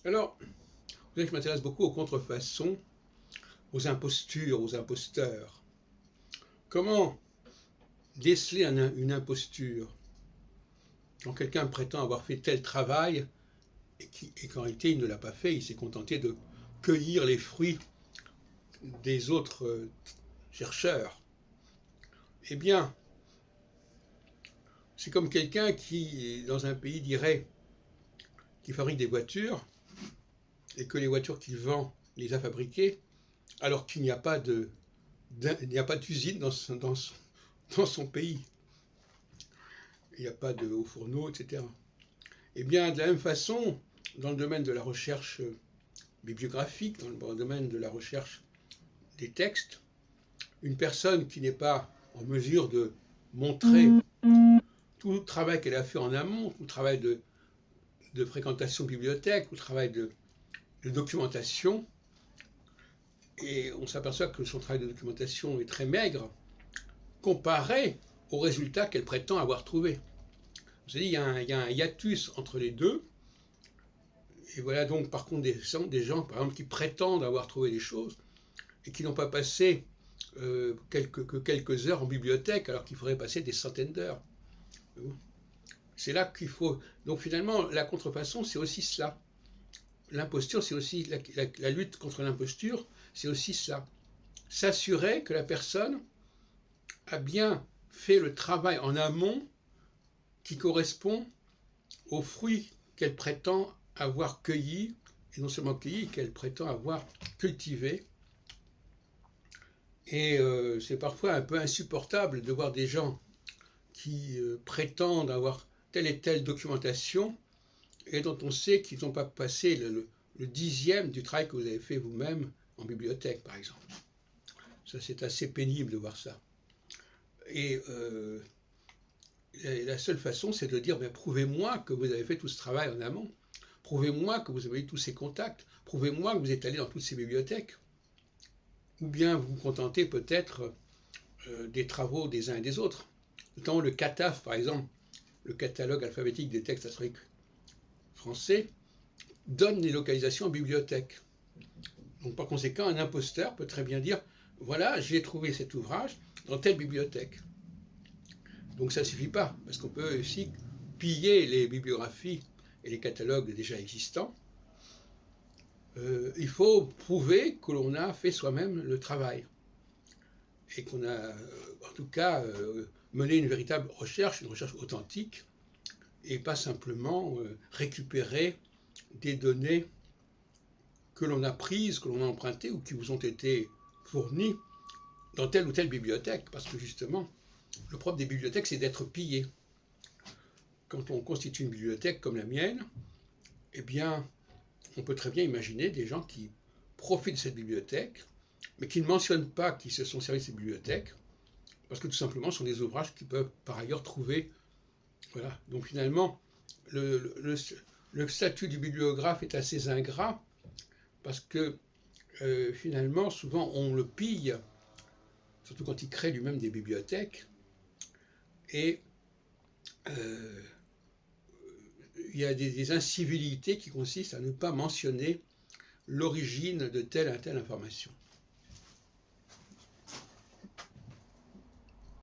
Alors, vous savez que je m'intéresse beaucoup aux contrefaçons, aux impostures, aux imposteurs. Comment déceler une imposture quand quelqu'un prétend avoir fait tel travail et qu'en réalité il ne l'a pas fait, il s'est contenté de cueillir les fruits des autres chercheurs? Eh bien, c'est comme quelqu'un qui, dans un pays, dirait qu'il fabrique des voitures et que les voitures qu'il vend les a fabriquées alors qu'il n'y a pas d'usine dans son pays. Il n'y a pas de hauts fourneaux, etc. Eh bien, de la même façon, dans le domaine de la recherche bibliographique, dans le domaine de la recherche des textes, une personne qui n'est pas en mesure de montrer tout le travail qu'elle a fait en amont, tout le travail de fréquentation de bibliothèque, tout le travail de documentation, et on s'aperçoit que son travail de documentation est très maigre, comparé aux résultats qu'elle prétend avoir trouvés. Vous savez, il y a un hiatus entre les deux. Et voilà donc par contre des gens par exemple, qui prétendent avoir trouvé des choses et qui n'ont pas passé quelques heures en bibliothèque alors qu'il faudrait passer des centaines d'heures. C'est là qu'il faut... Donc finalement, la contrefaçon, c'est aussi cela. L'imposture, c'est aussi... La lutte contre l'imposture, c'est aussi cela. S'assurer que la personne a bien fait le travail en amont qui correspond aux fruits qu'elle prétend avoir cueillis, et non seulement cueillis, qu'elle prétend avoir cultivés. Et c'est parfois un peu insupportable de voir des gens qui prétendent avoir telle et telle documentation et dont on sait qu'ils n'ont pas passé le dixième du travail que vous avez fait vous-même en bibliothèque, par exemple. Ça, c'est assez pénible de voir ça. Et la seule façon, c'est de dire, mais prouvez-moi que vous avez fait tout ce travail en amont. Prouvez-moi que vous avez eu tous ces contacts. Prouvez-moi que vous êtes allé dans toutes ces bibliothèques. Ou bien vous vous contentez peut-être des travaux des uns et des autres. Notamment le CATAF, par exemple, le catalogue alphabétique des textes historiques français, donne les localisations en bibliothèque. Donc par conséquent, un imposteur peut très bien dire, voilà, j'ai trouvé cet ouvrage dans telle bibliothèque. Donc ça ne suffit pas, parce qu'on peut aussi piller les bibliographies et les catalogues déjà existants. Il faut prouver que l'on a fait soi-même le travail et qu'on a, en tout cas, mené une véritable recherche, une recherche authentique, et pas simplement récupérer des données que l'on a prises, que l'on a empruntées ou qui vous ont été fournies dans telle ou telle bibliothèque, parce que justement, le propre des bibliothèques, c'est d'être pillé. Quand on constitue une bibliothèque comme la mienne, eh bien, on peut très bien imaginer des gens qui profitent de cette bibliothèque, mais qui ne mentionnent pas qu'ils se sont servis de cette bibliothèque, parce que tout simplement, ce sont des ouvrages qu'ils peuvent par ailleurs trouver. Voilà. Donc finalement, le statut du bibliographe est assez ingrat, parce que finalement, souvent, on le pille, surtout quand il crée lui-même des bibliothèques, et il y a des incivilités qui consistent à ne pas mentionner l'origine de telle ou telle information.